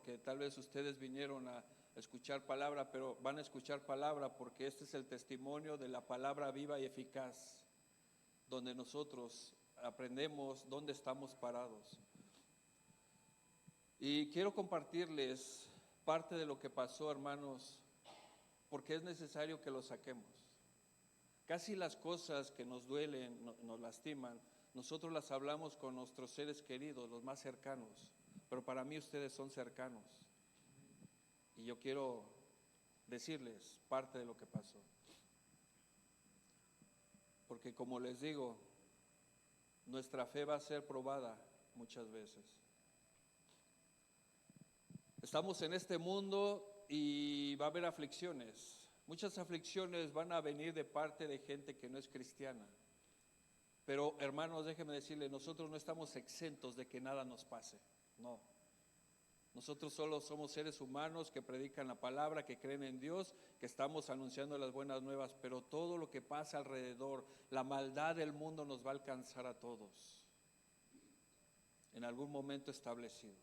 porque tal vez ustedes vinieron a escuchar palabra, pero van a escuchar palabra porque este es el testimonio de la palabra viva y eficaz, donde nosotros aprendemos dónde estamos parados. Y quiero compartirles parte de lo que pasó, hermanos, porque es necesario que lo saquemos. Casi las cosas que nos duelen, nos lastiman, nosotros las hablamos con nuestros seres queridos, los más cercanos, pero para mí ustedes son cercanos. Y yo quiero decirles parte de lo que pasó. Porque como les digo, nuestra fe va a ser probada muchas veces. Estamos en este mundo y va a haber aflicciones. Muchas aflicciones van a venir de parte de gente que no es cristiana. Pero hermanos, déjenme decirles, nosotros no estamos exentos de que nada nos pase. No. Nosotros solo somos seres humanos que predican la palabra, que creen en Dios, que estamos anunciando las buenas nuevas, pero todo lo que pasa alrededor, la maldad del mundo nos va a alcanzar a todos en algún momento establecido.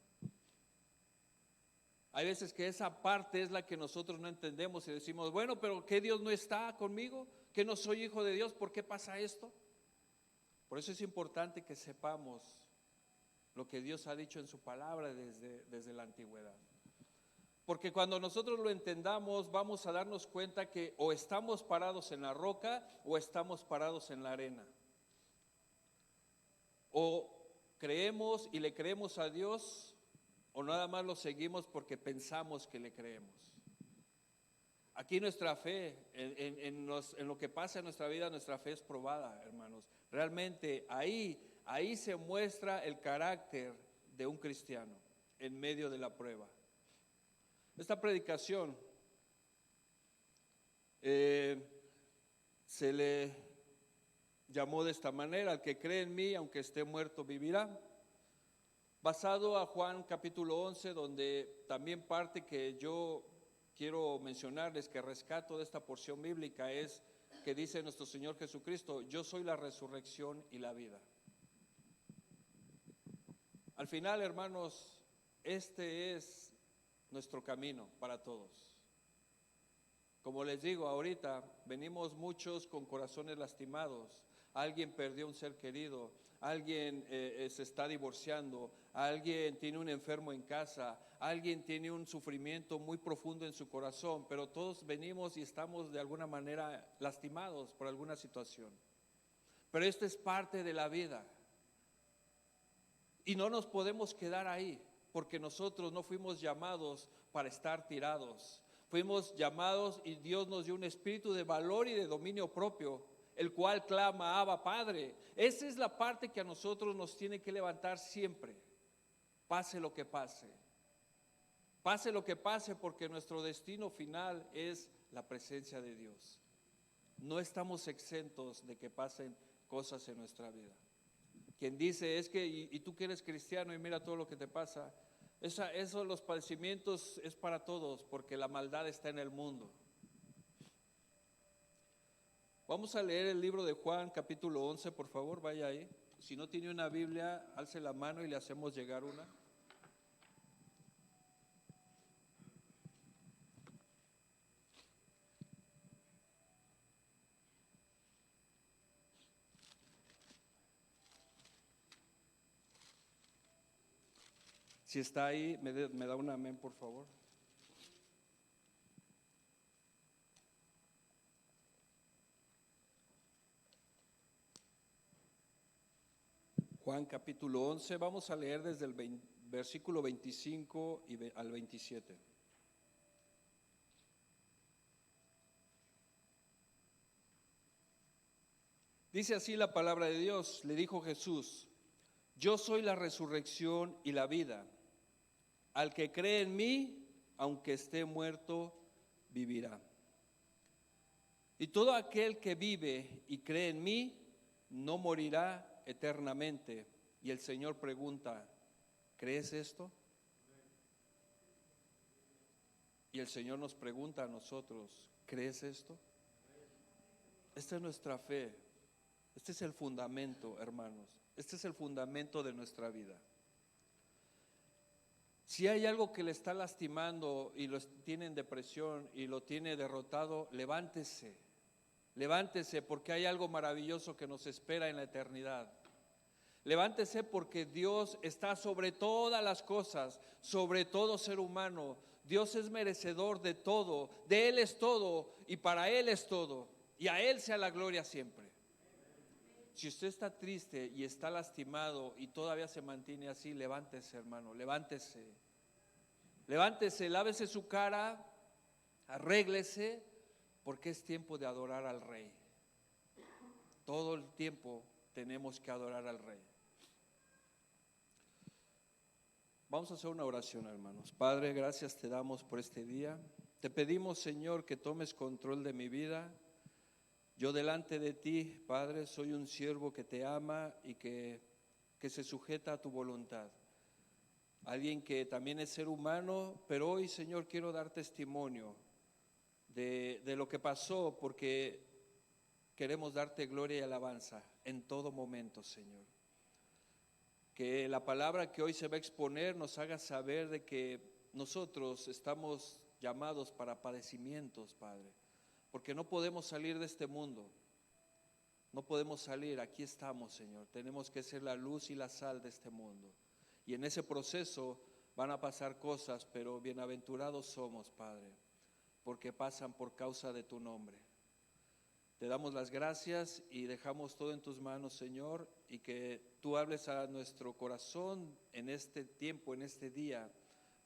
Hay veces que esa parte es la que nosotros no entendemos y decimos, bueno, pero ¿qué Dios no está conmigo? ¿Que no soy hijo de Dios? ¿Por qué pasa esto? Por eso es importante que sepamos lo que Dios ha dicho en su palabra desde la antigüedad. Porque cuando nosotros lo entendamos, vamos a darnos cuenta que o estamos parados en la roca o estamos parados en la arena. O creemos y le creemos a Dios, o nada más lo seguimos porque pensamos que le creemos. Aquí nuestra fe, en lo que pasa en nuestra vida, nuestra fe es probada, hermanos. Realmente ahí se muestra el carácter de un cristiano en medio de la prueba. Esta predicación se le llamó de esta manera: al que cree en mí, aunque esté muerto, vivirá. Basado a Juan capítulo 11, donde también parte que yo quiero mencionarles, que rescato de esta porción bíblica, es que dice nuestro Señor Jesucristo: yo soy la resurrección y la vida. Al final, hermanos, este es nuestro camino para todos. Como les digo ahorita, venimos muchos con corazones lastimados. Alguien perdió un ser querido, alguien se está divorciando, alguien tiene un enfermo en casa, alguien tiene un sufrimiento muy profundo en su corazón, pero todos venimos y estamos de alguna manera lastimados por alguna situación. Pero esto es parte de la vida y no nos podemos quedar ahí, porque nosotros no fuimos llamados para estar tirados. Fuimos llamados y Dios nos dio un espíritu de valor y de dominio propio, el cual clama: Abba, Padre. Esa es la parte que a nosotros nos tiene que levantar siempre, pase lo que pase. Pase lo que pase, porque nuestro destino final es la presencia de Dios. No estamos exentos de que pasen cosas en nuestra vida. Quien dice es que, y tú que eres cristiano y mira todo lo que te pasa, eso, los padecimientos es para todos, porque la maldad está en el mundo. Vamos a leer el libro de Juan capítulo 11, por favor, vaya ahí. Si no tiene una Biblia, alce la mano y le hacemos llegar una. Si está ahí, me da un amén, por favor. Juan capítulo 11, vamos a leer desde el versículo 25 al 27. Dice así la palabra de Dios: le dijo Jesús: yo soy la resurrección y la vida. Al que cree en mí, aunque esté muerto, vivirá. Y todo aquel que vive y cree en mí, no morirá eternamente. Y el Señor pregunta: ¿crees esto? Y el Señor nos pregunta a nosotros: ¿crees esto? Esta es nuestra fe. Este es el fundamento, hermanos. Este es el fundamento de nuestra vida. Si hay algo que le está lastimando y lo tiene en depresión y lo tiene derrotado, levántese. Levántese porque hay algo maravilloso que nos espera en la eternidad. Levántese porque Dios está sobre todas las cosas, sobre todo ser humano. Dios es merecedor de todo, de Él es todo y para Él es todo. Y a Él sea la gloria siempre. Si usted está triste y está lastimado y todavía se mantiene así, levántese, hermano, levántese. Levántese, lávese su cara, arréglese, porque es tiempo de adorar al Rey. Todo el tiempo tenemos que adorar al Rey. Vamos a hacer una oración, hermanos. Padre, gracias te damos por este día. Te pedimos, Señor, que tomes control de mi vida. Yo delante de ti, Padre, soy un siervo que te ama y que se sujeta a tu voluntad. Alguien que también es ser humano, pero hoy, Señor, quiero dar testimonio de lo que pasó, porque queremos darte gloria y alabanza en todo momento, Señor. Que la palabra que hoy se va a exponer nos haga saber de que nosotros estamos llamados para padecimientos, Padre, porque no podemos salir de este mundo, no podemos salir, aquí estamos, Señor, tenemos que ser la luz y la sal de este mundo, y en ese proceso van a pasar cosas, pero bienaventurados somos, Padre, porque pasan por causa de tu nombre. Te damos las gracias y dejamos todo en tus manos, Señor, y que tú hables a nuestro corazón en este tiempo, en este día,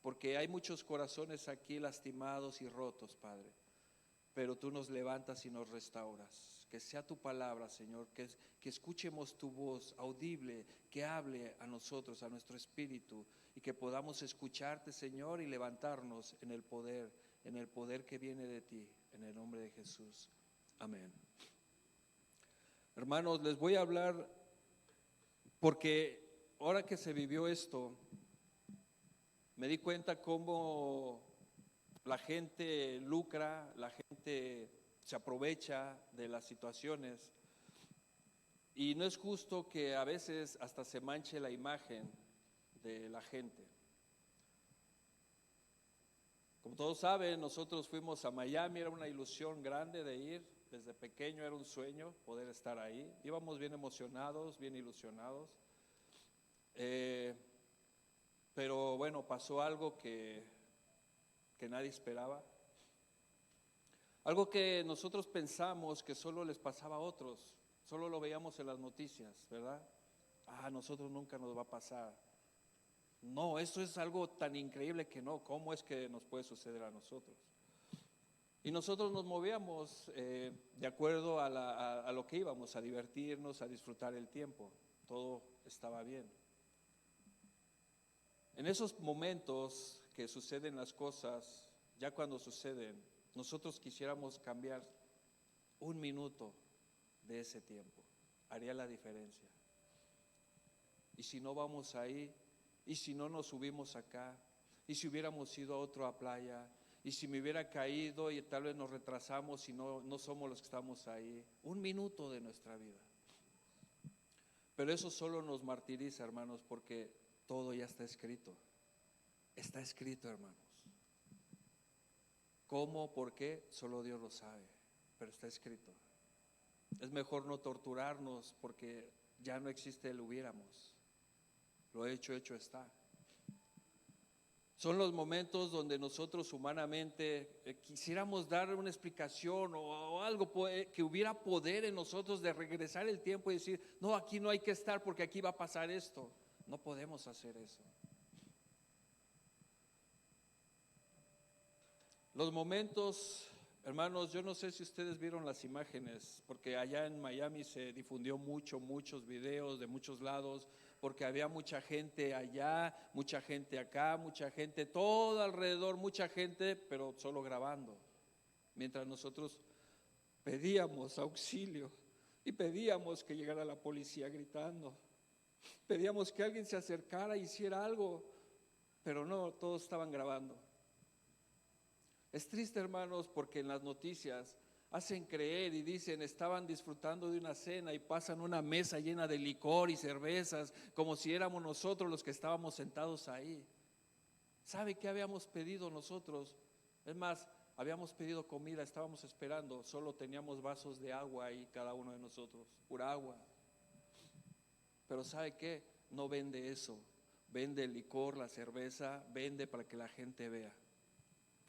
porque hay muchos corazones aquí lastimados y rotos, Padre, pero tú nos levantas y nos restauras. Que sea tu palabra, Señor, que escuchemos tu voz audible, que hable a nosotros, a nuestro espíritu, y que podamos escucharte, Señor, y levantarnos en el poder que viene de ti, en el nombre de Jesús. Amén. Hermanos, les voy a hablar porque ahora que se vivió esto, me di cuenta cómo la gente lucra, la gente se aprovecha de las situaciones y no es justo que a veces hasta se manche la imagen de la gente. Como todos saben, nosotros fuimos a Miami, era una ilusión grande de ir. Desde pequeño era un sueño poder estar ahí. Íbamos bien emocionados, bien ilusionados. Pero bueno, pasó algo que nadie esperaba. Algo que nosotros pensamos que solo les pasaba a otros. Solo lo veíamos en las noticias, ¿verdad? A nosotros nunca nos va a pasar. No, eso es algo tan increíble que no. ¿Cómo es que nos puede suceder a nosotros? Y nosotros nos movíamos de acuerdo a lo que íbamos, a divertirnos, a disfrutar el tiempo. Todo estaba bien. En esos momentos que suceden las cosas, ya cuando suceden, nosotros quisiéramos cambiar un minuto de ese tiempo. Haría la diferencia. Y si no vamos ahí, y si no nos subimos acá, y si hubiéramos ido a otra playa, y si me hubiera caído y tal vez nos retrasamos y no somos los que estamos ahí, un minuto de nuestra vida. Pero eso solo nos martiriza, hermanos, porque todo ya está escrito. Está escrito, hermanos. ¿Cómo? ¿Por qué? Solo Dios lo sabe, pero está escrito. Es mejor no torturarnos porque ya no existe el hubiéramos. Lo hecho está. Son los momentos donde nosotros humanamente quisiéramos dar una explicación o algo que hubiera poder en nosotros de regresar el tiempo y decir, no, aquí no hay que estar porque aquí va a pasar esto. No podemos hacer eso. Los momentos, hermanos, yo no sé si ustedes vieron las imágenes, porque allá en Miami se difundió muchos videos de muchos lados, porque había mucha gente allá, mucha gente acá, mucha gente todo alrededor, mucha gente, pero solo grabando, mientras nosotros pedíamos auxilio y pedíamos que llegara la policía gritando, pedíamos que alguien se acercara e hiciera algo, pero no, todos estaban grabando. Es triste, hermanos, porque en las noticias hacen creer y dicen estaban disfrutando de una cena y pasan una mesa llena de licor y cervezas como si éramos nosotros los que estábamos sentados ahí. ¿Sabe qué habíamos pedido nosotros? Es más, habíamos pedido comida, estábamos esperando, solo teníamos vasos de agua ahí cada uno de nosotros, pura agua. Pero ¿sabe qué? No vende eso, vende el licor, la cerveza, vende para que la gente vea.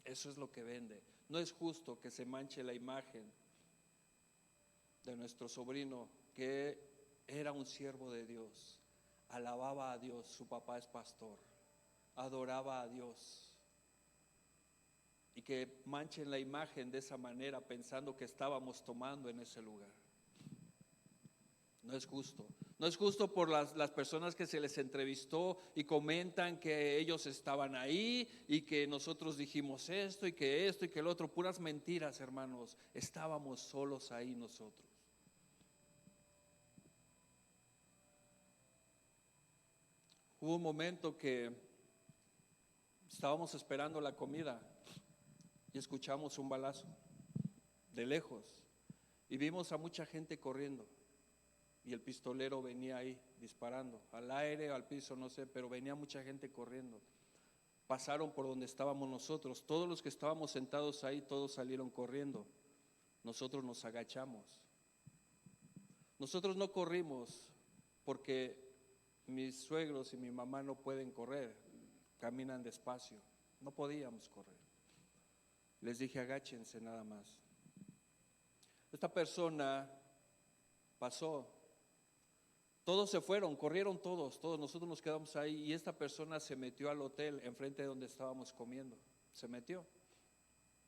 Eso es lo que vende. No es justo que se manche la imagen de nuestro sobrino, que era un siervo de Dios, alababa a Dios, su papá es pastor, adoraba a Dios, y que manchen la imagen de esa manera pensando que estábamos tomando en ese lugar. No es justo. No es justo por las personas que se les entrevistó y comentan que ellos estaban ahí y que nosotros dijimos esto y que el otro. Puras mentiras, hermanos. Estábamos solos ahí nosotros. Hubo un momento que estábamos esperando la comida y escuchamos un balazo de lejos y vimos a mucha gente corriendo. Y el pistolero venía ahí disparando, al aire, al piso, no sé, pero venía mucha gente corriendo. Pasaron por donde estábamos nosotros, todos los que estábamos sentados ahí, todos salieron corriendo. Nosotros nos agachamos. Nosotros no corrimos porque mis suegros y mi mamá no pueden correr, caminan despacio, no podíamos correr. Les dije, agáchense nada más. Esta persona pasó. Todos se fueron, corrieron todos, nosotros nos quedamos ahí y esta persona se metió al hotel enfrente de donde estábamos comiendo, se metió,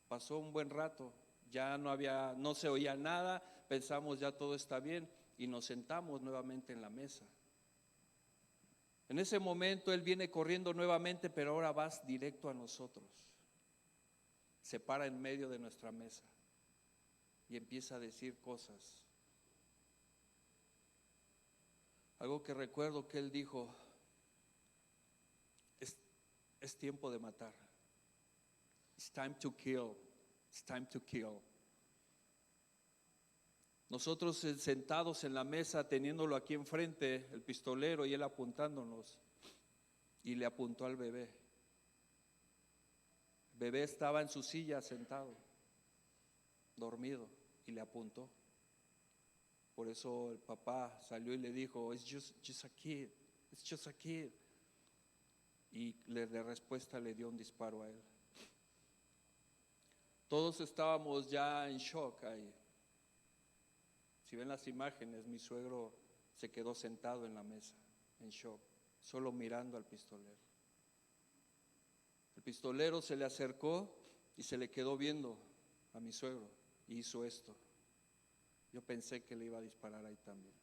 pasó un buen rato, ya no se oía nada, pensamos ya todo está bien y nos sentamos nuevamente en la mesa. En ese momento él viene corriendo nuevamente, pero ahora va directo a nosotros, se para en medio de nuestra mesa y empieza a decir cosas. Algo que recuerdo que él dijo, es tiempo de matar. It's time to kill. It's time to kill. Nosotros sentados en la mesa, teniéndolo aquí enfrente, el pistolero y él apuntándonos, y le apuntó al bebé. El bebé estaba en su silla sentado, dormido, y le apuntó. Por eso el papá salió y le dijo, it's just a kid, it's just a kid. Y de respuesta le dio un disparo a él. Todos estábamos ya en shock ahí. Si ven las imágenes, mi suegro se quedó sentado en la mesa, en shock, solo mirando al pistolero. El pistolero se le acercó y se le quedó viendo a mi suegro y hizo esto. Yo pensé que le iba a disparar ahí también.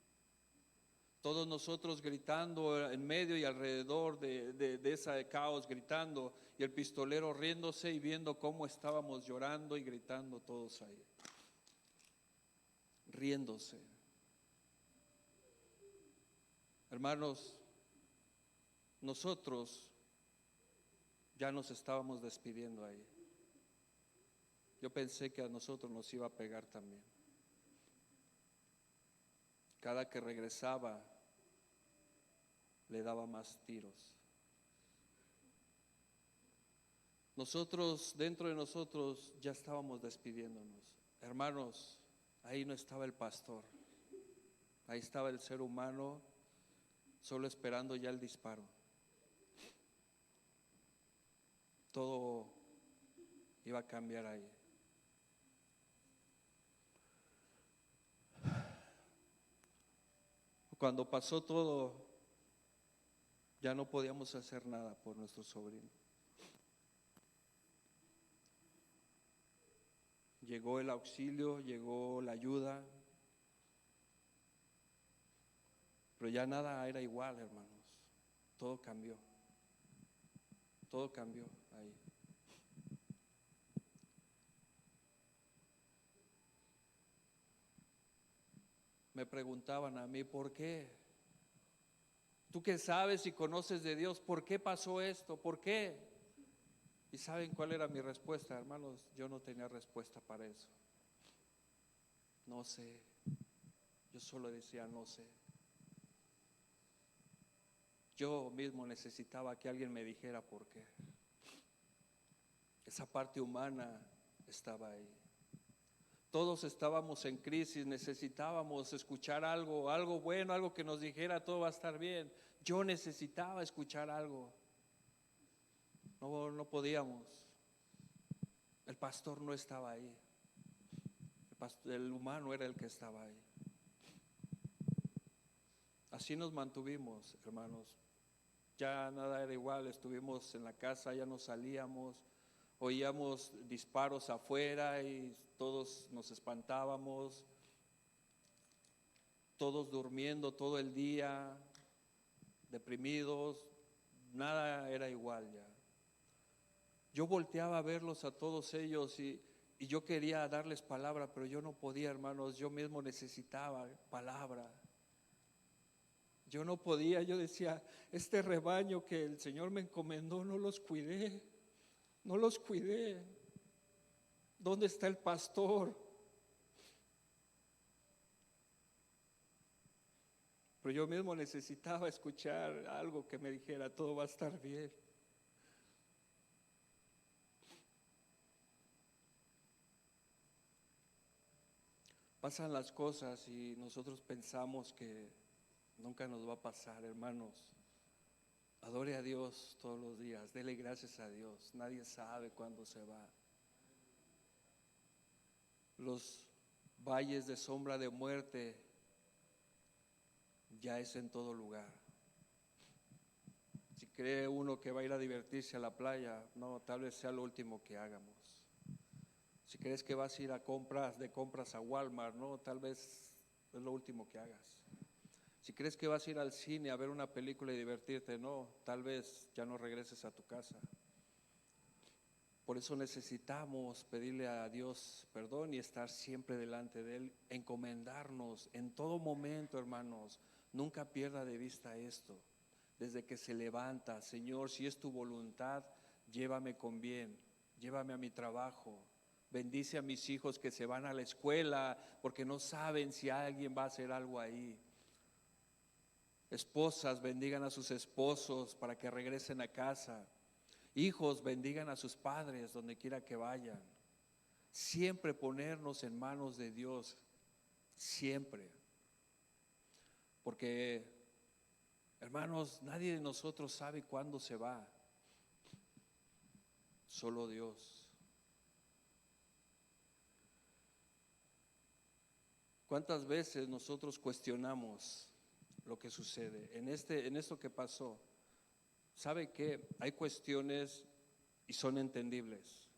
Todos nosotros gritando en medio y alrededor de ese caos, gritando, y el pistolero riéndose y viendo cómo estábamos llorando y gritando todos ahí, riéndose. Hermanos, nosotros ya nos estábamos despidiendo ahí. Yo pensé que a nosotros nos iba a pegar también. Cada que regresaba le daba más tiros. Nosotros, dentro de nosotros, ya estábamos despidiéndonos. Hermanos, ahí no estaba el pastor, ahí estaba el ser humano solo esperando ya el disparo. Todo iba a cambiar ahí. Cuando pasó todo, ya no podíamos hacer nada por nuestro sobrino. Llegó el auxilio, llegó la ayuda, pero ya nada era igual, hermanos. Todo cambió. Todo cambió ahí. Me preguntaban a mí, ¿por qué? Tú que sabes y conoces de Dios, ¿por qué pasó esto? ¿Por qué? ¿Y saben cuál era mi respuesta, hermanos? Yo no tenía respuesta para eso. No sé. Yo solo decía, no sé. Yo mismo necesitaba que alguien me dijera por qué. esa parte humana estaba ahí. Todos estábamos en crisis, necesitábamos escuchar algo bueno, algo que nos dijera todo va a estar bien. Yo necesitaba escuchar algo. No podíamos. El pastor no estaba ahí. El humano era el que estaba ahí. Así nos mantuvimos, hermanos. Ya nada era igual, estuvimos en la casa, ya no salíamos, oíamos disparos afuera y todos nos espantábamos, todos durmiendo todo el día, deprimidos, nada era igual ya. Yo volteaba a verlos a todos ellos y yo quería darles palabra, pero yo no podía, hermanos, yo mismo necesitaba palabra. Yo no podía, yo decía, este rebaño que el Señor me encomendó, no los cuidé. ¿Dónde está el pastor? Pero yo mismo necesitaba escuchar algo que me dijera, todo va a estar bien. Pasan las cosas y nosotros pensamos que nunca nos va a pasar, hermanos. Adore a Dios todos los días, dele gracias a Dios. Nadie sabe cuándo se va. Los valles de sombra de muerte ya es en todo lugar. Si cree uno que va a ir a divertirse a la playa, no, tal vez sea lo último que hagamos. Si crees que vas a ir de compras a Walmart, no, tal vez es lo último que hagas. Si crees que vas a ir al cine a ver una película y divertirte, no, tal vez ya no regreses a tu casa. Por eso necesitamos pedirle a Dios perdón y estar siempre delante de Él, encomendarnos en todo momento, hermanos. Nunca pierda de vista esto. Desde que se levanta, Señor, si es tu voluntad, llévame con bien, llévame a mi trabajo. Bendice a mis hijos que se van a la escuela porque no saben si alguien va a hacer algo ahí. Esposas, bendigan a sus esposos para que regresen a casa. Hijos, bendigan a sus padres donde quiera que vayan. Siempre ponernos en manos de Dios, siempre. Porque, hermanos, nadie de nosotros sabe cuándo se va. Solo Dios. ¿Cuántas veces nosotros cuestionamos lo que sucede? En esto que pasó, ¿sabe qué? Hay cuestiones y son entendibles.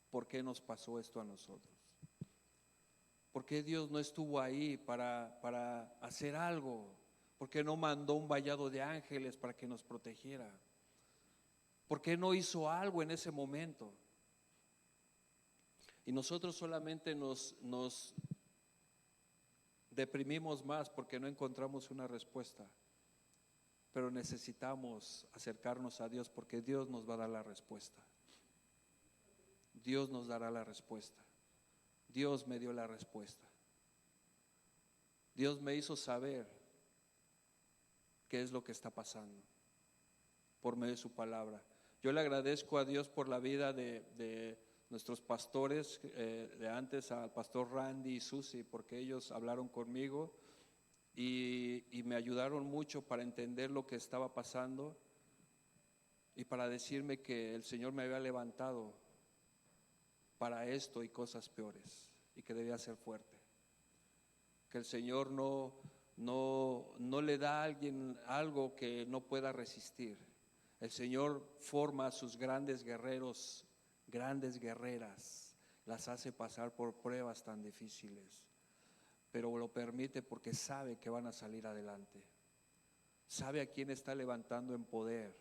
¿Por qué nos pasó esto a nosotros? ¿Por qué Dios no estuvo ahí para hacer algo? ¿Por qué no mandó un vallado de ángeles para que nos protegiera? ¿Por qué no hizo algo en ese momento? Y nosotros solamente nos deprimimos más porque no encontramos una respuesta. Pero necesitamos acercarnos a Dios porque Dios nos va a dar la respuesta. Dios nos dará la respuesta. Dios me dio la respuesta. Dios me hizo saber qué es lo que está pasando por medio de su palabra. Yo le agradezco a Dios por la vida de nuestros pastores de antes, al pastor Randy y Susi, porque ellos hablaron conmigo y me ayudaron mucho para entender lo que estaba pasando y para decirme que el Señor me había levantado para esto y cosas peores y que debía ser fuerte. Que el Señor no le da a alguien algo que no pueda resistir. El Señor forma a sus grandes guerreros, grandes guerreras, las hace pasar por pruebas tan difíciles, pero lo permite porque sabe que van a salir adelante. Sabe a quién está levantando en poder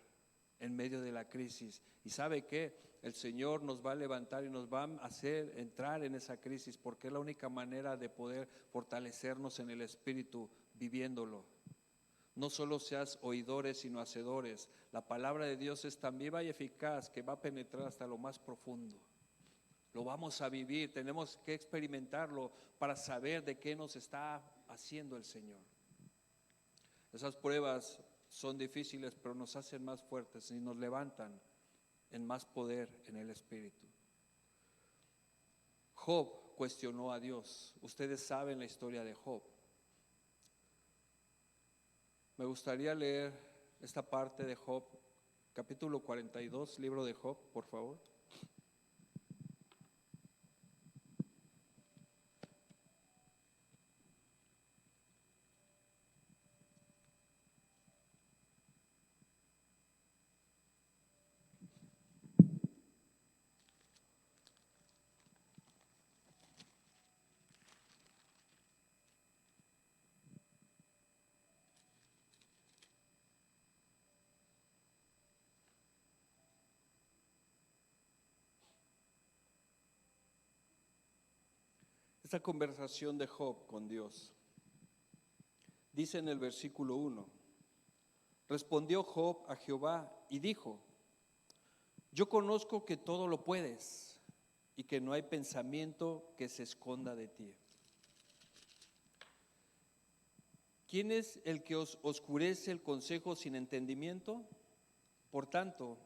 en medio de la crisis y sabe que el Señor nos va a levantar y nos va a hacer entrar en esa crisis porque es la única manera de poder fortalecernos en el espíritu viviéndolo. No solo seas oidores sino hacedores. La palabra de Dios es tan viva y eficaz que va a penetrar hasta lo más profundo. Lo vamos a vivir, tenemos que experimentarlo para saber de qué nos está haciendo el Señor. Esas pruebas son difíciles, pero nos hacen más fuertes y nos levantan en más poder en el Espíritu. Job cuestionó a Dios. Ustedes saben la historia de Job. Me gustaría leer esta parte de Job, capítulo 42, libro de Job, por favor. Esta conversación de Job con Dios. Dice en el versículo 1, respondió Job a Jehová y dijo, yo conozco que todo lo puedes y que no hay pensamiento que se esconda de ti. ¿Quién es el que os oscurece el consejo sin entendimiento? Por tanto,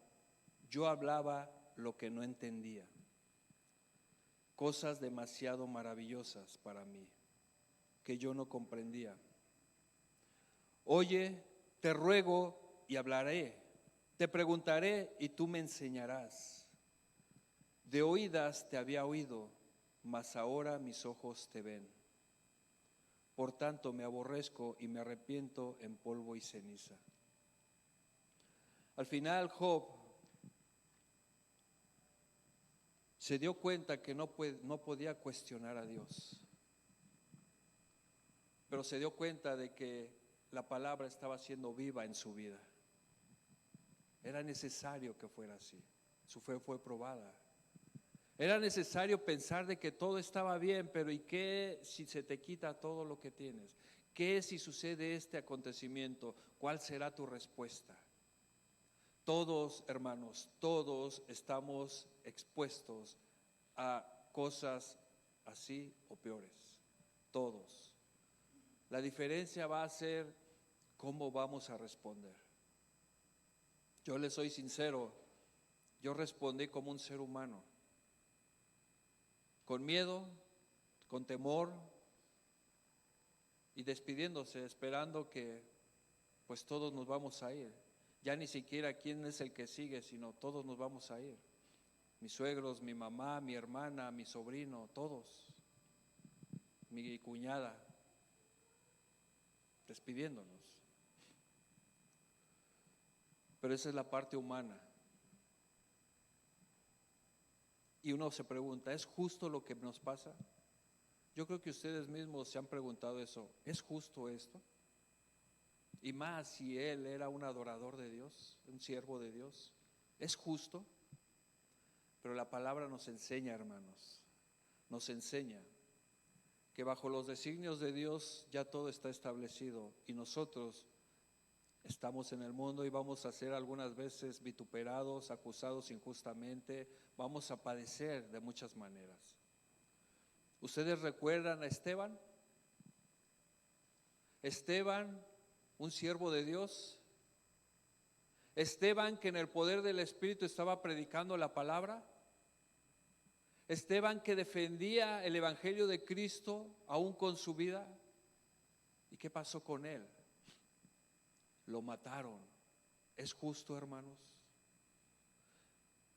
yo hablaba lo que no entendía. Cosas demasiado maravillosas para mí, que yo no comprendía. Oye, te ruego y hablaré, te preguntaré y tú me enseñarás. De oídas te había oído, mas ahora mis ojos te ven. Por tanto me aborrezco y me arrepiento en polvo y ceniza. Al final Job se dio cuenta que no podía cuestionar a Dios, pero se dio cuenta de que la palabra estaba siendo viva en su vida. Era necesario que fuera así. Su fe fue probada. Era necesario pensar de que todo estaba bien, pero ¿y qué si se te quita todo lo que tienes? ¿Qué si sucede este acontecimiento? ¿Cuál será tu respuesta? Todos, hermanos, todos estamos expuestos a cosas así o peores. Todos. La diferencia va a ser cómo vamos a responder. Yo les soy sincero, yo respondí como un ser humano, con miedo, con temor y despidiéndose, esperando que pues todos nos vamos a ir. Ya ni siquiera quién es el que sigue, sino todos nos vamos a ir. Mis suegros, mi mamá, mi hermana, mi sobrino, todos. Mi cuñada, despidiéndonos. Pero esa es la parte humana. Y uno se pregunta, ¿es justo lo que nos pasa? Yo creo que ustedes mismos se han preguntado eso, ¿es justo esto? Y más si él era un adorador de Dios, un siervo de Dios, ¿es justo? Pero la palabra nos enseña, hermanos, nos enseña que bajo los designios de Dios ya todo está establecido y nosotros estamos en el mundo y vamos a ser algunas veces vituperados, acusados injustamente, vamos a padecer de muchas maneras. ¿Ustedes recuerdan a Esteban? Esteban, un siervo de Dios. Esteban, que en el poder del Espíritu estaba predicando la palabra. Esteban, que defendía el Evangelio de Cristo aún con su vida. ¿Y qué pasó con él? Lo mataron. ¿Es justo, hermanos?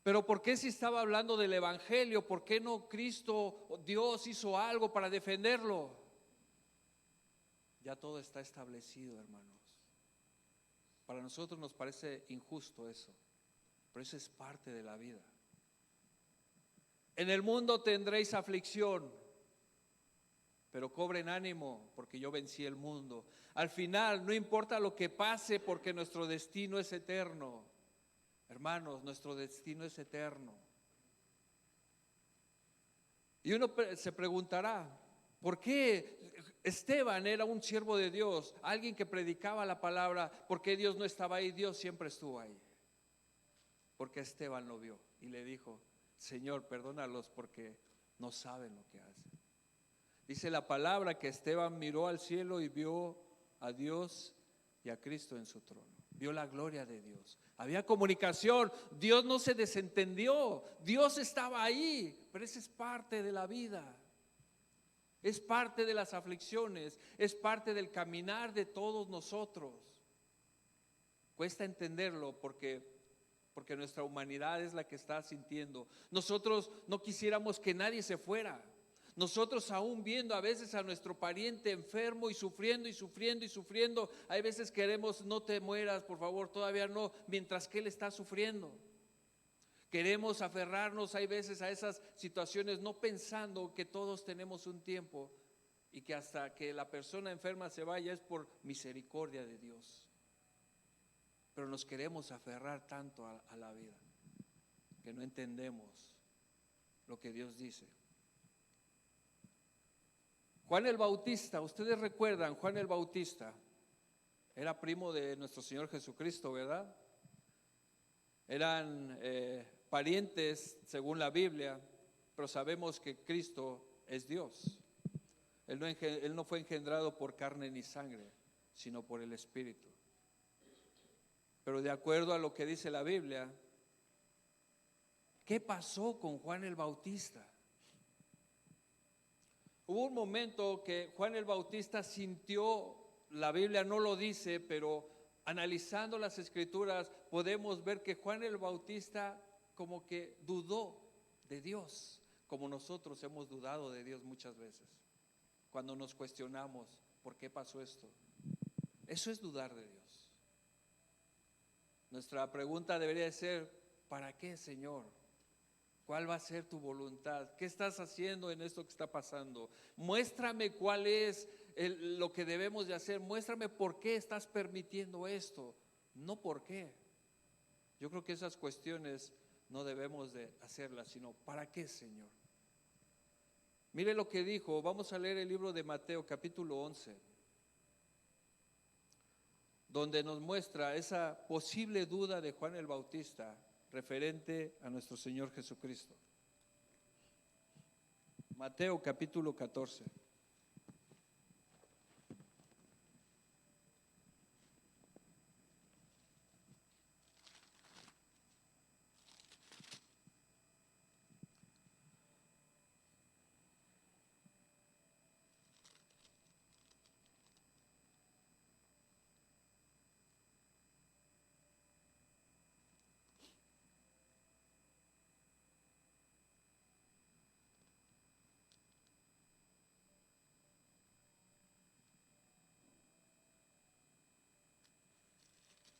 Pero ¿por qué si estaba hablando del Evangelio? ¿Por qué no Cristo, Dios hizo algo para defenderlo? Ya todo está establecido, hermanos. Para nosotros nos parece injusto eso, pero eso es parte de la vida. En el mundo tendréis aflicción, pero cobren ánimo, porque yo vencí el mundo. Al final, no importa lo que pase, porque nuestro destino es eterno. Hermanos, nuestro destino es eterno. Y uno se preguntará, ¿por qué Esteban era un siervo de Dios, alguien que predicaba la palabra? ¿Por qué Dios no estaba ahí? Dios siempre estuvo ahí. Porque Esteban lo vio y le dijo, Señor, perdónalos porque no saben lo que hacen. Dice la palabra que Esteban miró al cielo y vio a Dios y a Cristo en su trono. vio la gloria de Dios. Había comunicación, Dios no se desentendió, Dios estaba ahí, pero esa es parte de la vida. Es parte de las aflicciones, es parte del caminar de todos nosotros. Cuesta entenderlo porque nuestra humanidad es la que está sintiendo. Nosotros no quisiéramos que nadie se fuera. Nosotros aún viendo a veces a nuestro pariente enfermo y sufriendo y sufriendo y sufriendo, hay veces queremos, no te mueras, por favor, todavía no, mientras que él está sufriendo. Queremos aferrarnos hay veces a esas situaciones no pensando que todos tenemos un tiempo y que hasta que la persona enferma se vaya es por misericordia de Dios. Pero nos queremos aferrar tanto a la vida que no entendemos lo que Dios dice. Juan el Bautista, ustedes recuerdan, Juan el Bautista era primo de nuestro Señor Jesucristo, ¿verdad? Eran parientes según la Biblia, pero sabemos que Cristo es Dios. Él no fue engendrado por carne ni sangre, sino por el Espíritu. Pero de acuerdo a lo que dice la Biblia, ¿qué pasó con Juan el Bautista? Hubo un momento que Juan el Bautista sintió, la Biblia no lo dice, pero analizando las Escrituras podemos ver que Juan el Bautista como que dudó de Dios, como nosotros hemos dudado de Dios muchas veces, cuando nos cuestionamos, ¿por qué pasó esto? Eso es dudar de Dios. Nuestra pregunta debería ser, ¿para qué, Señor? ¿Cuál va a ser tu voluntad? ¿Qué estás haciendo en esto que está pasando? Muéstrame cuál es lo que debemos de hacer. Muéstrame por qué estás permitiendo esto. No por qué. Yo creo que esas cuestiones no debemos de hacerlas, sino ¿para qué, Señor? Mire lo que dijo. Vamos a leer el libro de Mateo capítulo 11, donde nos muestra esa posible duda de Juan el Bautista referente a nuestro Señor Jesucristo. Mateo capítulo 14.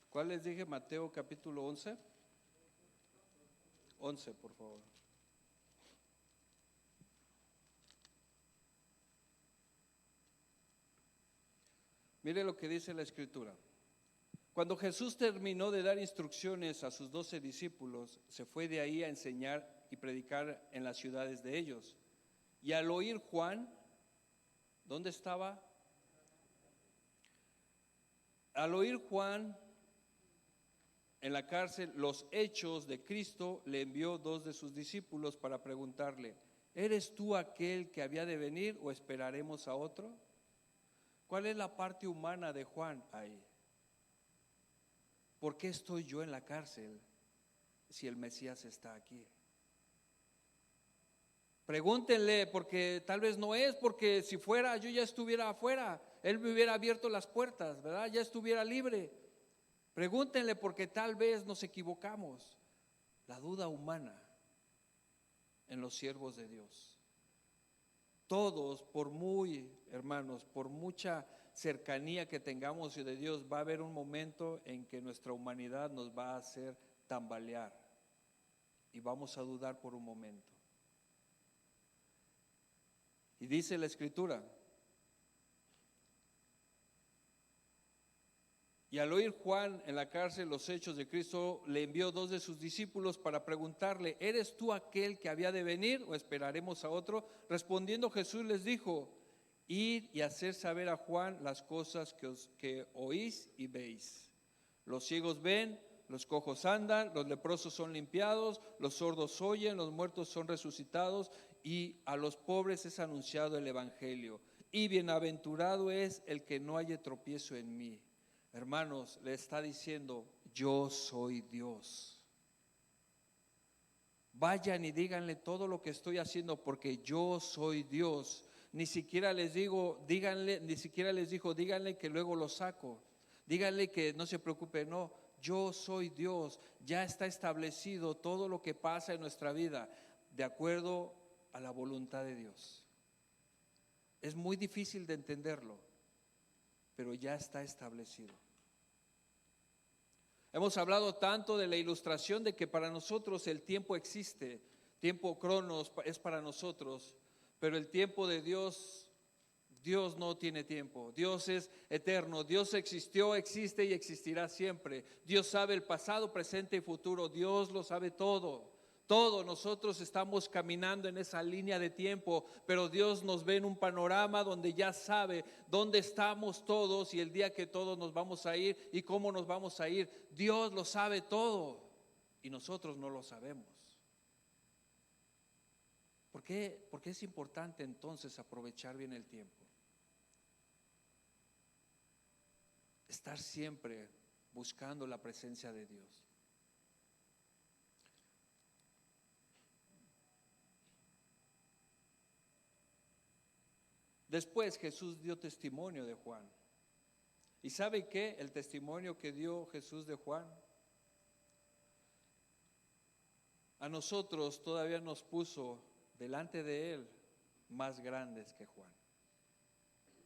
¿Cuál les dije? Mateo capítulo 11. 11, por favor. Mire lo que dice la Escritura. Cuando Jesús terminó de dar instrucciones a sus 12 discípulos, se fue de ahí a enseñar y predicar en las ciudades de ellos. Y al oír Juan, ¿dónde estaba? Al oír Juan en la cárcel los hechos de Cristo, le envió 2 de sus discípulos para preguntarle, ¿eres tú aquel que había de venir o esperaremos a otro? ¿Cuál es la parte humana de Juan ahí? ¿Por qué estoy yo en la cárcel si el Mesías está aquí? Pregúntenle, porque tal vez no es, porque si fuera yo ya estuviera afuera, él me hubiera abierto las puertas, ¿verdad? Ya estuviera libre. Pregúntenle, porque tal vez nos equivocamos. La duda humana en los siervos de Dios. Todos, por muy, hermanos, por mucha cercanía que tengamos de Dios, va a haber un momento en que nuestra humanidad nos va a hacer tambalear y vamos a dudar por un momento. Y dice la Escritura, y al oír Juan en la cárcel los hechos de Cristo, le envió 2 de sus discípulos para preguntarle, ¿eres tú aquel que había de venir o esperaremos a otro? Respondiendo Jesús les dijo, id y hacer saber a Juan las cosas que oís y veis. Los ciegos ven, los cojos andan, los leprosos son limpiados, los sordos oyen, los muertos son resucitados y a los pobres es anunciado el evangelio. Y bienaventurado es el que no haya tropiezo en mí. Hermanos, le está diciendo, yo soy Dios. Vayan y díganle todo lo que estoy haciendo porque yo soy Dios. Ni siquiera les digo, díganle, ni siquiera les dijo, díganle que luego lo saco. Díganle que no se preocupe, no, yo soy Dios. Ya está establecido todo lo que pasa en nuestra vida de acuerdo a la voluntad de Dios. Es muy difícil de entenderlo, pero ya está establecido. Hemos hablado tanto de la ilustración de que para nosotros el tiempo existe, tiempo cronos es para nosotros, pero el tiempo de Dios, Dios no tiene tiempo. Dios es eterno, Dios existió, existe y existirá siempre. Dios sabe el pasado, presente y futuro, Dios lo sabe todo. Todos nosotros estamos caminando en esa línea de tiempo, pero Dios nos ve en un panorama donde ya sabe dónde estamos todos y el día que todos nos vamos a ir y cómo nos vamos a ir. Dios lo sabe todo y nosotros no lo sabemos. ¿Por qué? Porque es importante entonces aprovechar bien el tiempo. Estar siempre buscando la presencia de Dios. Después Jesús dio testimonio de Juan. ¿Y sabe qué? El testimonio que dio Jesús de Juan, a nosotros todavía nos puso delante de él más grandes que Juan.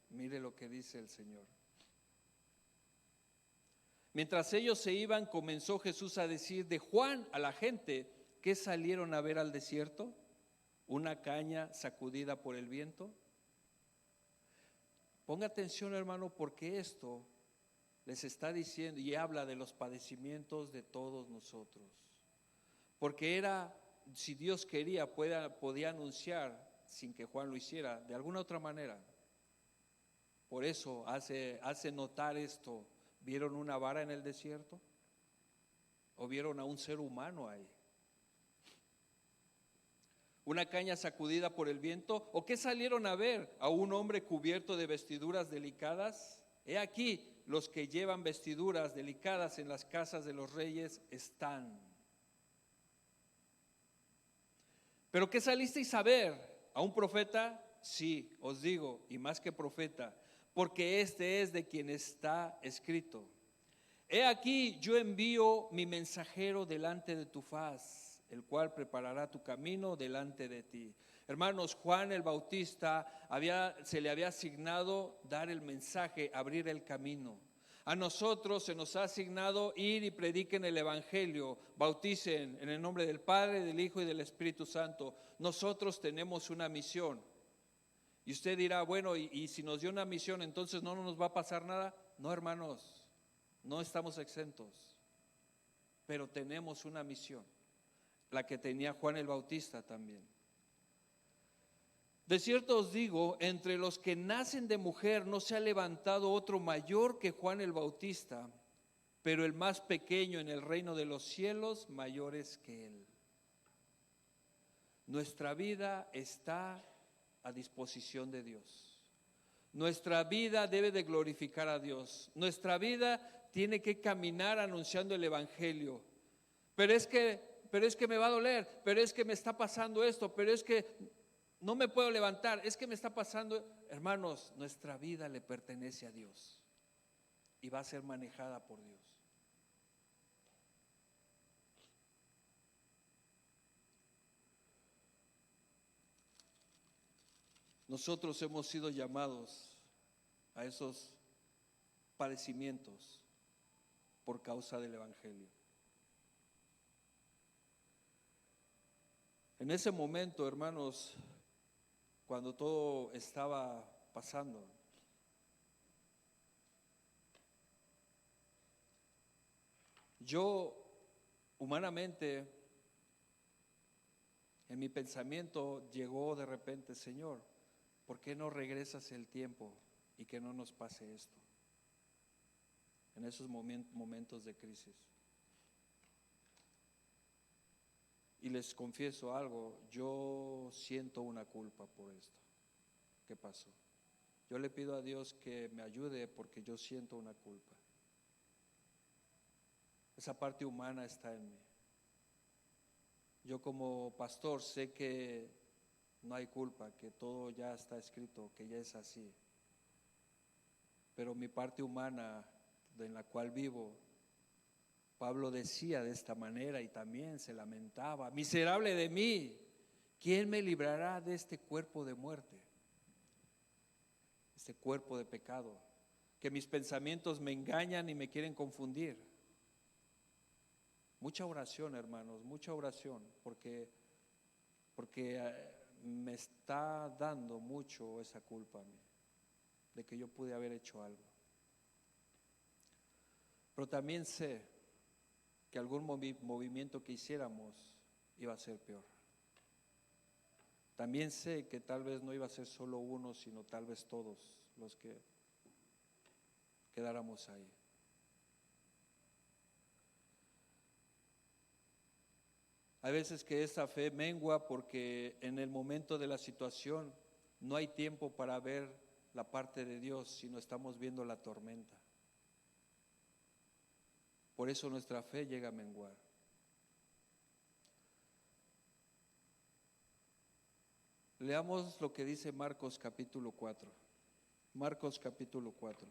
Mire lo que dice el Señor. Mientras ellos se iban, comenzó Jesús a decir de Juan a la gente: ¿qué salieron a ver al desierto? ¿Una caña sacudida por el viento? Ponga atención, hermano, porque esto les está diciendo y habla de los padecimientos de todos nosotros. Porque era, si Dios quería, podía anunciar sin que Juan lo hiciera, de alguna otra manera. Por eso hace notar esto. ¿Vieron una vara en el desierto? ¿O vieron a un ser humano ahí? ¿Una caña sacudida por el viento? ¿O qué salieron a ver? ¿A un hombre cubierto de vestiduras delicadas? He aquí, los que llevan vestiduras delicadas en las casas de los reyes están. ¿Pero qué salisteis a ver? ¿A un profeta? Sí, os digo, y más que profeta, porque este es de quien está escrito: he aquí, yo envío mi mensajero delante de tu faz, el cual preparará tu camino delante de ti. Hermanos, Juan el Bautista se le había asignado dar el mensaje, abrir el camino. A nosotros se nos ha asignado ir y prediquen el Evangelio, bauticen en el nombre del Padre, del Hijo y del Espíritu Santo. Nosotros tenemos una misión. Y usted dirá, bueno, y si nos dio una misión, entonces no nos va a pasar nada. No, hermanos, no estamos exentos, pero tenemos una misión, la que tenía Juan el Bautista también. De cierto os digo, entre los que nacen de mujer no se ha levantado otro mayor que Juan el Bautista, pero el más pequeño en el reino de los cielos mayor es que él. Nuestra vida está a disposición de Dios. Nuestra vida debe de glorificar a Dios. Nuestra vida tiene que caminar anunciando el Evangelio. Pero es que me va a doler, pero es que me está pasando esto, pero es que no me puedo levantar, es que me está pasando. Hermanos, nuestra vida le pertenece a Dios y va a ser manejada por Dios. Nosotros hemos sido llamados a esos padecimientos por causa del Evangelio. En ese momento, hermanos, cuando todo estaba pasando, yo humanamente, en mi pensamiento llegó de repente: Señor, ¿por qué no regresas el tiempo y que no nos pase esto? En esos momentos de crisis. Y les confieso algo, yo siento una culpa por esto. ¿Qué pasó? Yo le pido a Dios que me ayude porque yo siento una culpa. Esa parte humana está en mí. Yo como pastor sé que no hay culpa, que todo ya está escrito, que ya es así. Pero mi parte humana en la cual vivo, Pablo decía de esta manera y también se lamentaba: miserable de mí, ¿quién me librará de este cuerpo de muerte? Este cuerpo de pecado, que mis pensamientos me engañan y me quieren confundir. Mucha oración, hermanos, mucha oración, porque me está dando mucho esa culpa a mí, de que yo pude haber hecho algo. Pero también sé que algún movimiento que hiciéramos iba a ser peor. También sé que tal vez no iba a ser solo uno, sino tal vez todos los que quedáramos ahí. Hay veces que esa fe mengua porque en el momento de la situación no hay tiempo para ver la parte de Dios, sino estamos viendo la tormenta. Por eso nuestra fe llega a menguar. Leamos lo que dice Marcos capítulo 4. Marcos capítulo 4.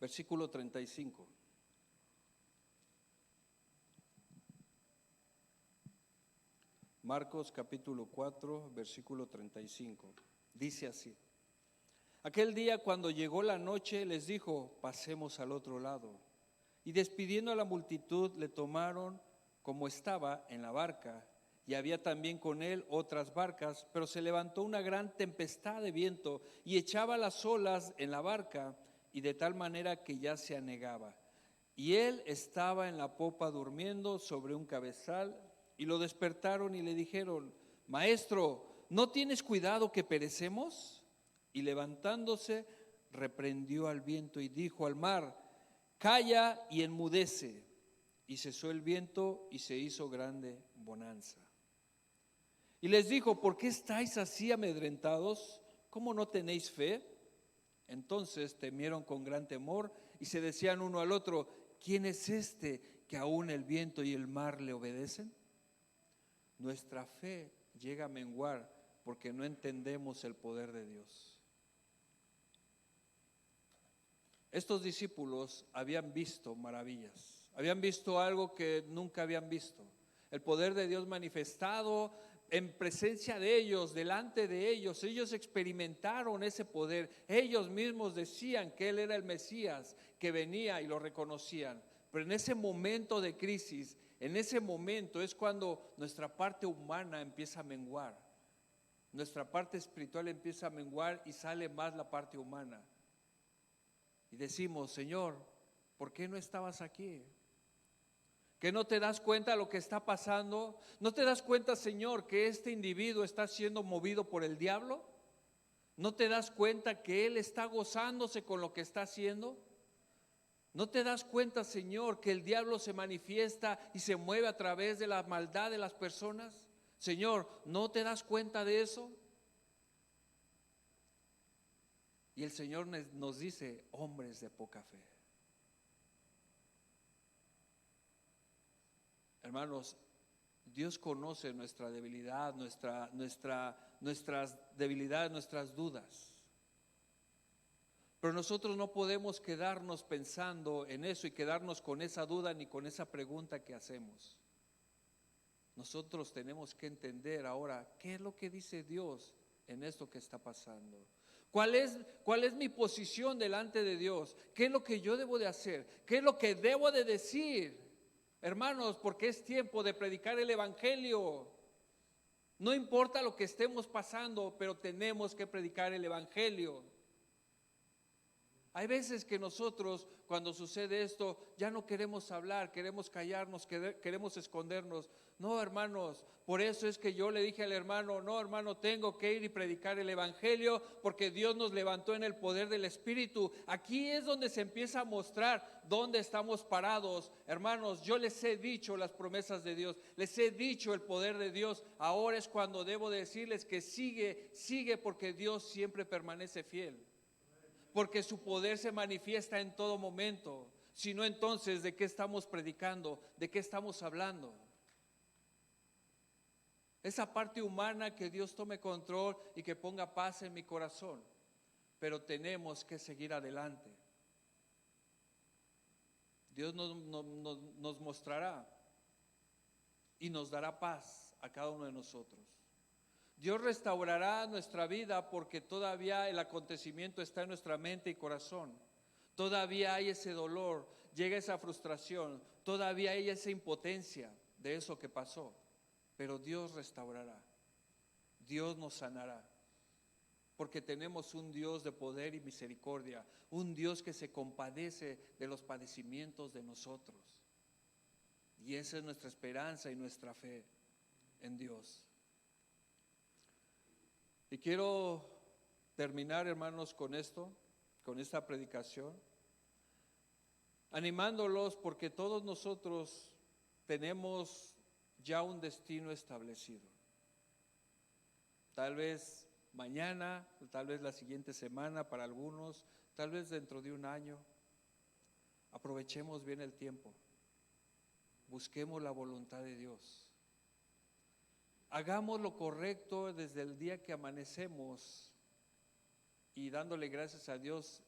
Versículo 35. Marcos capítulo 4, versículo 35. Dice así: aquel día, cuando llegó la noche, les dijo: pasemos al otro lado. Y despidiendo a la multitud, le tomaron como estaba en la barca, y había también con él otras barcas, pero se levantó una gran tempestad de viento y echaba las olas en la barca, y de tal manera que ya se anegaba. Y él estaba en la popa durmiendo sobre un cabezal, y lo despertaron y le dijeron: Maestro, ¿no tienes cuidado que perecemos? Y levantándose, reprendió al viento y dijo al mar: calla y enmudece. Y cesó el viento y se hizo grande bonanza. Y les dijo: ¿por qué estáis así amedrentados? ¿Cómo no tenéis fe? Entonces temieron con gran temor y se decían uno al otro: ¿quién es este que aún el viento y el mar le obedecen? Nuestra fe llega a menguar porque no entendemos el poder de Dios. Estos discípulos habían visto maravillas, habían visto algo que nunca habían visto. El poder de Dios manifestado en presencia de ellos, delante de ellos. Ellos experimentaron ese poder. Ellos mismos decían que Él era el Mesías que venía y lo reconocían. Pero en ese momento de crisis, en ese momento es cuando nuestra parte humana empieza a menguar. Nuestra parte espiritual empieza a menguar y sale más la parte humana. Y decimos: Señor, ¿por qué no estabas aquí? ¿Que no te das cuenta de lo que está pasando? ¿No te das cuenta, Señor, que este individuo está siendo movido por el diablo? ¿No te das cuenta que él está gozándose con lo que está haciendo? ¿No te das cuenta, Señor, que el diablo se manifiesta y se mueve a través de la maldad de las personas? Señor, ¿no te das cuenta de eso? Y el Señor nos dice: hombres de poca fe. Hermanos, Dios conoce nuestra debilidad, nuestras debilidades, nuestras dudas. Pero nosotros no podemos quedarnos pensando en eso y quedarnos con esa duda ni con esa pregunta que hacemos. Nosotros tenemos que entender ahora qué es lo que dice Dios en esto que está pasando. ¿Cuál es mi posición delante de Dios? ¿Qué es lo que yo debo de hacer? ¿Qué es lo que debo de decir? Hermanos, porque es tiempo de predicar el evangelio. No importa lo que estemos pasando, pero tenemos que predicar el evangelio. Hay veces que nosotros, cuando sucede esto, ya no queremos hablar, queremos callarnos, queremos escondernos. No, hermanos, por eso es que yo le dije al hermano, no, hermano, tengo que ir y predicar el evangelio porque Dios nos levantó en el poder del Espíritu. Aquí es donde se empieza a mostrar dónde estamos parados. Hermanos, yo les he dicho las promesas de Dios, les he dicho el poder de Dios. Ahora es cuando debo decirles que sigue porque Dios siempre permanece fiel. Porque su poder se manifiesta en todo momento. Si no, entonces, ¿de qué estamos predicando? ¿De qué estamos hablando? Esa parte humana, que Dios tome control y que ponga paz en mi corazón. Pero tenemos que seguir adelante. Dios nos mostrará y nos dará paz a cada uno de nosotros. Dios restaurará nuestra vida porque todavía el acontecimiento está en nuestra mente y corazón. Todavía hay ese dolor, llega esa frustración, todavía hay esa impotencia de eso que pasó. Pero Dios restaurará, Dios nos sanará. Porque tenemos un Dios de poder y misericordia, un Dios que se compadece de los padecimientos de nosotros. Y esa es nuestra esperanza y nuestra fe en Dios. Y quiero terminar, hermanos, con esto, con esta predicación, animándolos porque todos nosotros tenemos ya un destino establecido. Tal vez mañana, tal vez la siguiente semana para algunos, tal vez dentro de un año. Aprovechemos bien el tiempo, busquemos la voluntad de Dios. Hagamos lo correcto desde el día que amanecemos y dándole gracias a Dios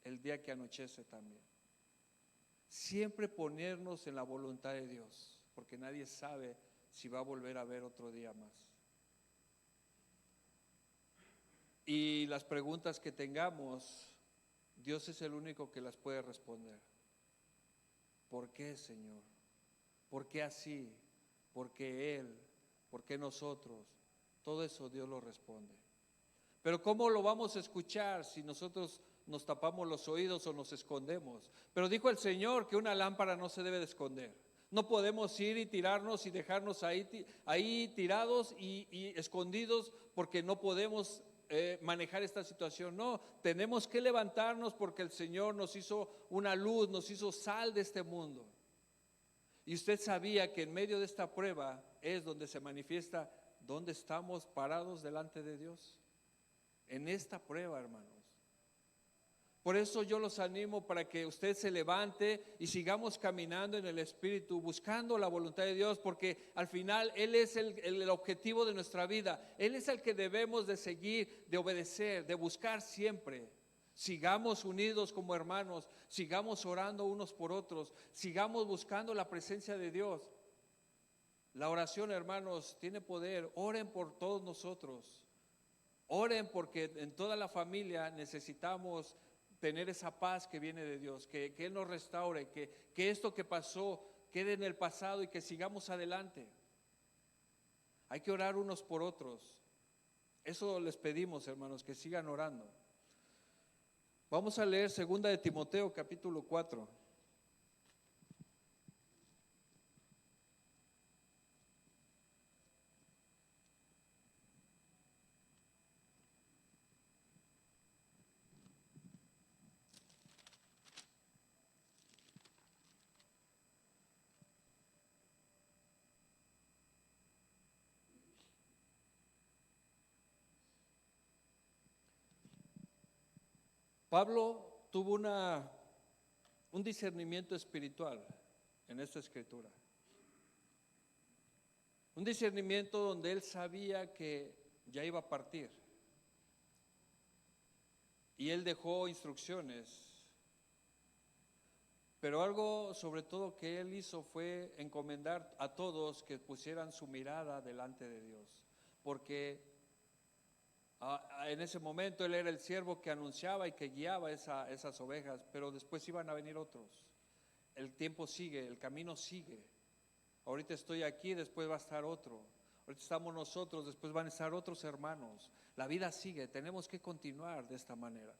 el día que anochece también. Siempre ponernos en la voluntad de Dios, porque nadie sabe si va a volver a ver otro día más. Y las preguntas que tengamos, Dios es el único que las puede responder. ¿Por qué, Señor? ¿Por qué así? ¿Por qué Él? ¿Por qué nosotros? Todo eso Dios lo responde. Pero ¿cómo lo vamos a escuchar si nosotros nos tapamos los oídos o nos escondemos? Pero dijo el Señor que una lámpara no se debe de esconder. No podemos ir y tirarnos y dejarnos ahí tirados y escondidos porque no podemos manejar esta situación. No, tenemos que levantarnos porque el Señor nos hizo una luz, nos hizo sal de este mundo. Y usted sabía que en medio de esta prueba es donde se manifiesta dónde estamos parados delante de Dios. En esta prueba, hermanos. Por eso yo los animo para que usted se levante y sigamos caminando en el Espíritu, buscando la voluntad de Dios, porque al final Él es el objetivo de nuestra vida. Él es el que debemos de seguir, de obedecer, de buscar siempre. Sigamos unidos como hermanos, sigamos orando unos por otros, sigamos buscando la presencia de Dios. La oración, hermanos, tiene poder. Oren por todos nosotros. Oren porque en toda la familia necesitamos tener esa paz que viene de Dios, que Él nos restaure, que esto que pasó quede en el pasado y que sigamos adelante. Hay que orar unos por otros. Eso les pedimos, hermanos, que sigan orando. Vamos a leer 2 de Timoteo capítulo 4. Pablo tuvo un discernimiento espiritual en esta escritura. Un discernimiento donde él sabía que ya iba a partir. Y él dejó instrucciones. Pero algo sobre todo que él hizo fue encomendar a todos que pusieran su mirada delante de Dios. Porque en ese momento él era el siervo que anunciaba y que guiaba esas ovejas, pero después iban a venir otros. El tiempo sigue, el camino sigue. Ahorita estoy aquí, después va a estar otro. Ahorita estamos nosotros, después van a estar otros hermanos. La vida sigue, tenemos que continuar de esta manera.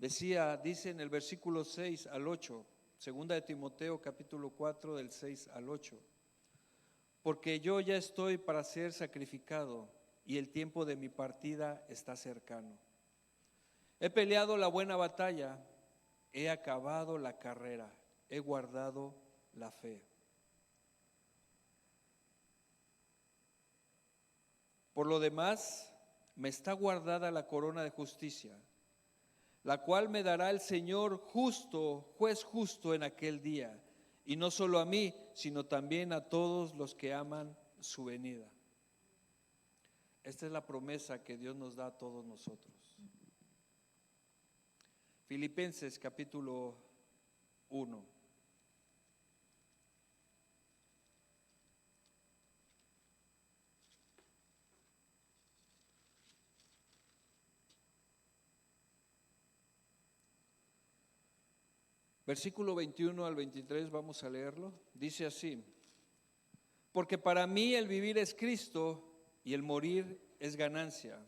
Dice en el versículo 6 al 8, segunda de Timoteo capítulo 4 del 6 al 8, porque yo ya estoy para ser sacrificado y el tiempo de mi partida está cercano. He peleado la buena batalla, he acabado la carrera, he guardado la fe. Por lo demás, me está guardada la corona de justicia, la cual me dará el Señor justo, juez justo en aquel día, y no solo a mí, sino también a todos los que aman su venida. Esta es la promesa que Dios nos da a todos nosotros. Filipenses capítulo 1. Versículo 21 al 23, vamos a leerlo. Dice así: porque para mí el vivir es Cristo y el morir es ganancia.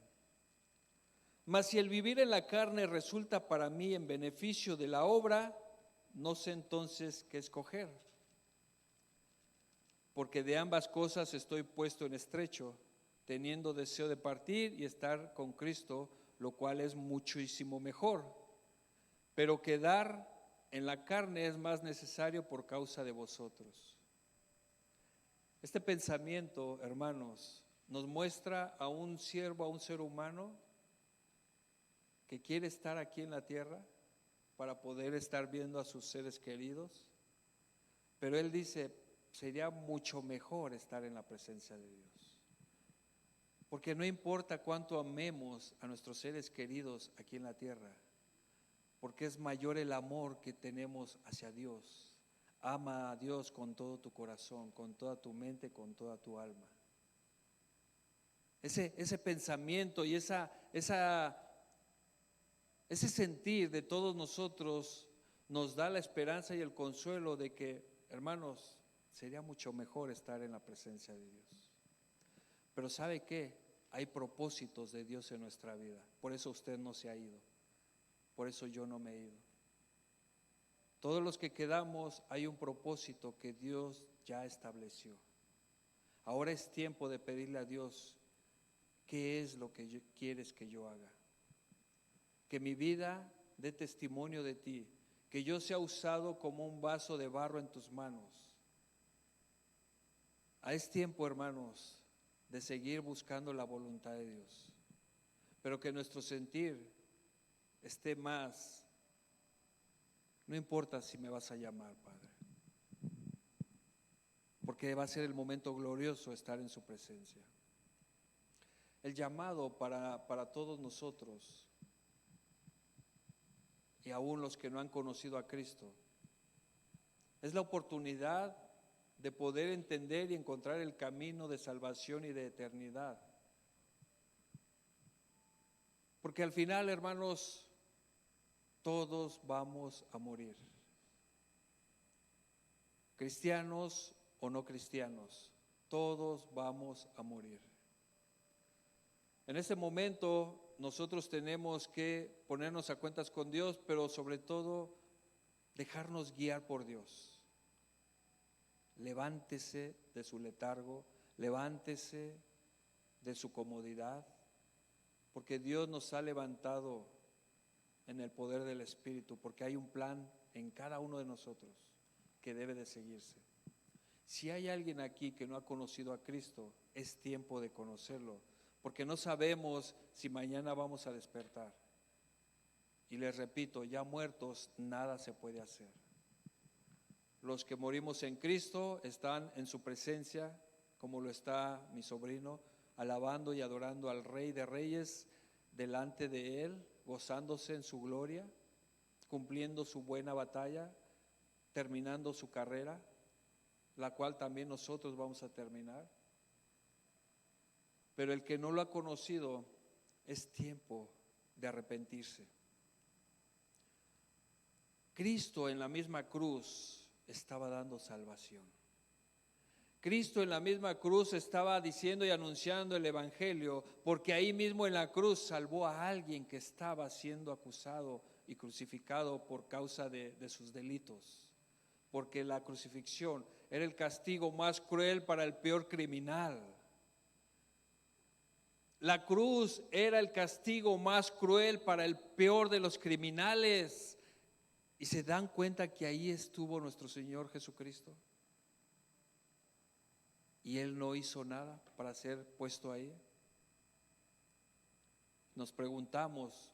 Mas si el vivir en la carne resulta para mí en beneficio de la obra, no sé entonces qué escoger. Porque de ambas cosas estoy puesto en estrecho, teniendo deseo de partir y estar con Cristo, lo cual es muchísimo mejor. Pero quedar en la carne es más necesario por causa de vosotros. Este pensamiento, hermanos, nos muestra a un siervo, a un ser humano que quiere estar aquí en la tierra para poder estar viendo a sus seres queridos, pero él dice, sería mucho mejor estar en la presencia de Dios, porque no importa cuánto amemos a nuestros seres queridos aquí en la tierra, porque es mayor el amor que tenemos hacia Dios. Ama a Dios con todo tu corazón, con toda tu mente, con toda tu alma. Ese pensamiento y ese sentir de todos nosotros nos da la esperanza y el consuelo de que, hermanos, sería mucho mejor estar en la presencia de Dios. Pero ¿sabe qué? Hay propósitos de Dios en nuestra vida. Por eso usted no se ha ido. Por eso yo no me he ido. Todos los que quedamos hay un propósito que Dios ya estableció. Ahora es tiempo de pedirle a Dios, ¿qué es lo que quieres que yo haga? Que mi vida dé testimonio de ti, que yo sea usado como un vaso de barro en tus manos. Es tiempo, hermanos, de seguir buscando la voluntad de Dios, pero que nuestro sentir esté más. No importa si me vas a llamar, Padre, porque va a ser el momento glorioso estar en su presencia. El llamado para todos nosotros, y aún los que no han conocido a Cristo, es la oportunidad de poder entender y encontrar el camino de salvación y de eternidad. Porque al final, hermanos, todos vamos a morir. Cristianos o no cristianos, todos vamos a morir. En este momento nosotros tenemos que ponernos a cuentas con Dios, pero sobre todo dejarnos guiar por Dios. Levántese de su letargo, levántese de su comodidad, porque Dios nos ha levantado en el poder del Espíritu, porque hay un plan en cada uno de nosotros que debe de seguirse. Si hay alguien aquí que no ha conocido a Cristo, es tiempo de conocerlo, porque no sabemos si mañana vamos a despertar. Y les repito, ya muertos nada se puede hacer. Los que morimos en Cristo están en su presencia, como lo está mi sobrino, alabando y adorando al Rey de Reyes delante de Él, gozándose en su gloria, cumpliendo su buena batalla, terminando su carrera, la cual también nosotros vamos a terminar. Pero el que no lo ha conocido, es tiempo de arrepentirse. Cristo en la misma cruz estaba dando salvación. Cristo en la misma cruz estaba diciendo y anunciando el Evangelio, porque ahí mismo en la cruz salvó a alguien que estaba siendo acusado y crucificado por causa de sus delitos, porque la crucifixión era el castigo más cruel para el peor criminal. La cruz era el castigo más cruel para el peor de los criminales. ¿Y se dan cuenta que ahí estuvo nuestro Señor Jesucristo? Y Él no hizo nada para ser puesto ahí. Nos preguntamos,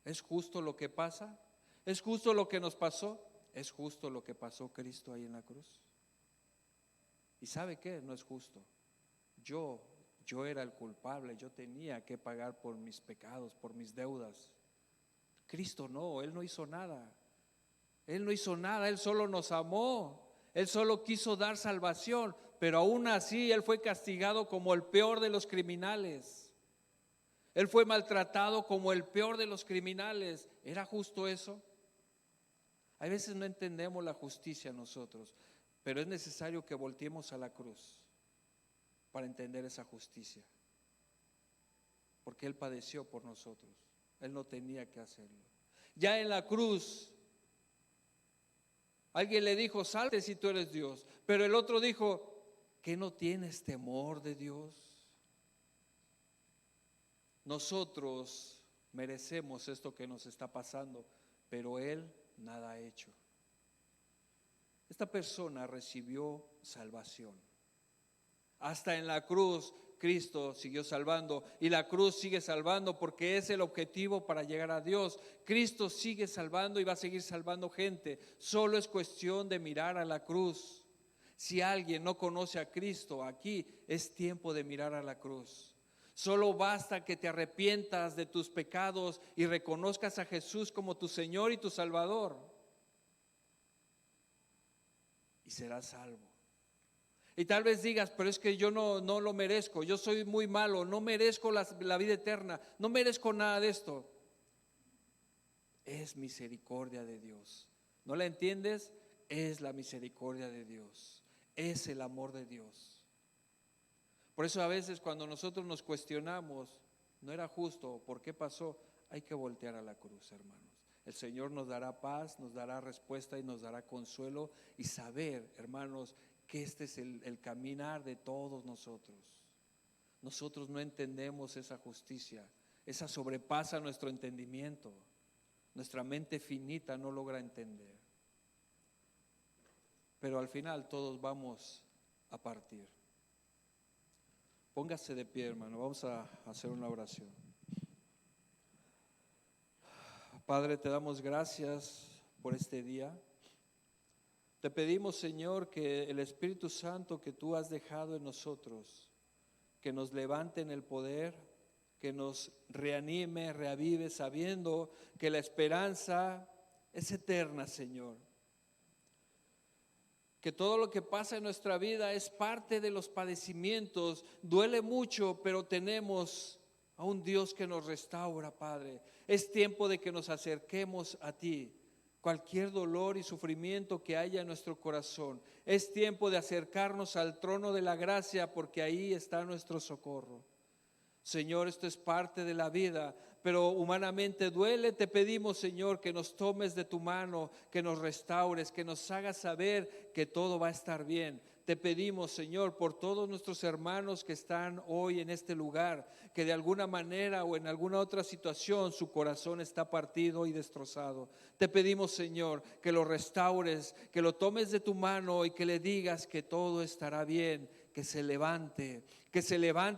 ¿es justo lo que pasa? ¿Es justo lo que nos pasó? ¿Es justo lo que pasó Cristo ahí en la cruz? ¿Y sabe qué? No es justo. Yo era el culpable, yo tenía que pagar por mis pecados, por mis deudas. Cristo no, Él no hizo nada. Él no hizo nada, Él solo nos amó. Él solo quiso dar salvación, pero aún así Él fue castigado como el peor de los criminales. Él fue maltratado como el peor de los criminales. ¿Era justo eso? A veces no entendemos la justicia nosotros, pero es necesario que volteemos a la cruz para entender esa justicia, porque Él padeció por nosotros. Él no tenía que hacerlo. Ya en la cruz alguien le dijo, salte si tú eres Dios, pero el otro dijo, ¿qué no tienes temor de Dios? Nosotros merecemos esto que nos está pasando, pero Él nada ha hecho. Esta persona recibió salvación. Hasta en la cruz Cristo siguió salvando, y la cruz sigue salvando porque es el objetivo para llegar a Dios. Cristo sigue salvando y va a seguir salvando gente. Solo es cuestión de mirar a la cruz. Si alguien no conoce a Cristo, aquí es tiempo de mirar a la cruz. Solo basta que te arrepientas de tus pecados y reconozcas a Jesús como tu Señor y tu Salvador, y serás salvo. Y tal vez digas, pero es que yo no lo merezco, yo soy muy malo, no merezco la vida eterna, no merezco nada de esto. Es misericordia de Dios. ¿No la entiendes? Es la misericordia de Dios, es el amor de Dios. Por eso a veces cuando nosotros nos cuestionamos, no era justo, ¿por qué pasó? Hay que voltear a la cruz, hermanos. El Señor nos dará paz, nos dará respuesta y nos dará consuelo, y saber, hermanos, que este es el caminar de todos nosotros. Nosotros no entendemos esa justicia, esa sobrepasa nuestro entendimiento. Nuestra mente finita no logra entender. Pero al final todos vamos a partir. Póngase de pie, hermano, vamos a hacer una oración. Padre, te damos gracias por este día. Te pedimos, Señor, que el Espíritu Santo que tú has dejado en nosotros, que nos levante en el poder, que nos reanime, reavive, sabiendo que la esperanza es eterna, Señor. Que todo lo que pasa en nuestra vida es parte de los padecimientos, duele mucho, pero tenemos a un Dios que nos restaura, Padre. Es tiempo de que nos acerquemos a ti. Cualquier dolor y sufrimiento que haya en nuestro corazón, es tiempo de acercarnos al trono de la gracia, porque ahí está nuestro socorro. Señor, esto es parte de la vida, pero humanamente duele. Te pedimos, Señor, que nos tomes de tu mano, que nos restaures, que nos hagas saber que todo va a estar bien. Te pedimos, Señor, por todos nuestros hermanos que están hoy en este lugar, que de alguna manera o en alguna otra situación su corazón está partido y destrozado. Te pedimos, Señor, que lo restaures, que lo tomes de tu mano y que le digas que todo estará bien, que se levante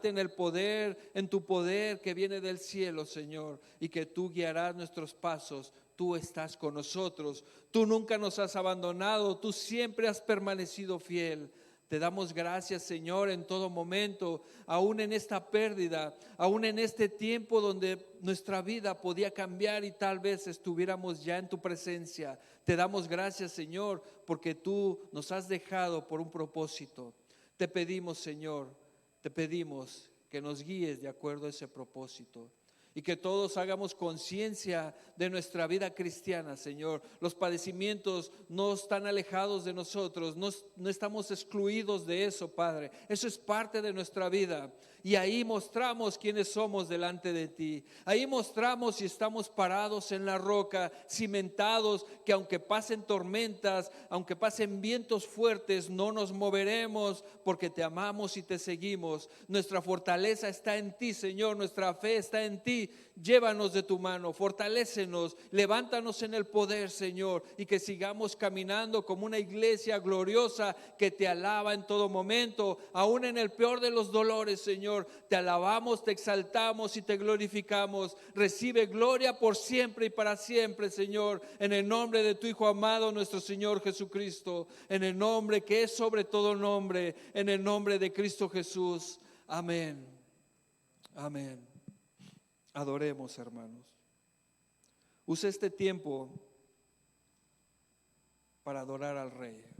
en el poder, en tu poder que viene del cielo, Señor, y que tú guiarás nuestros pasos. Tú estás con nosotros, tú nunca nos has abandonado, tú siempre has permanecido fiel. Te damos gracias, Señor, en todo momento, aún en esta pérdida, aún en este tiempo donde nuestra vida podía cambiar y tal vez estuviéramos ya en tu presencia. Te damos gracias, Señor, porque tú nos has dejado por un propósito. Te pedimos, Señor, te pedimos que nos guíes de acuerdo a ese propósito. Y que todos hagamos conciencia de nuestra vida cristiana, Señor. Los padecimientos no están alejados de nosotros, no estamos excluidos de eso, Padre. Eso es parte de nuestra vida. Y ahí mostramos quiénes somos delante de ti. Ahí mostramos si estamos parados en la roca, cimentados, que aunque pasen tormentas, aunque pasen vientos fuertes, no nos moveremos porque te amamos y te seguimos. Nuestra fortaleza está en ti, Señor. Nuestra fe está en ti. Llévanos de tu mano, fortalécenos, levántanos en el poder, Señor, y que sigamos caminando como una iglesia gloriosa que te alaba en todo momento, aún en el peor de los dolores, Señor. Te alabamos, te exaltamos y te glorificamos. Recibe gloria por siempre y para siempre, Señor, en el nombre de tu Hijo amado, nuestro Señor Jesucristo, en el nombre que es sobre todo nombre, en el nombre de Cristo Jesús. Amén. Amén. Adoremos, hermanos. Use este tiempo para adorar al Rey.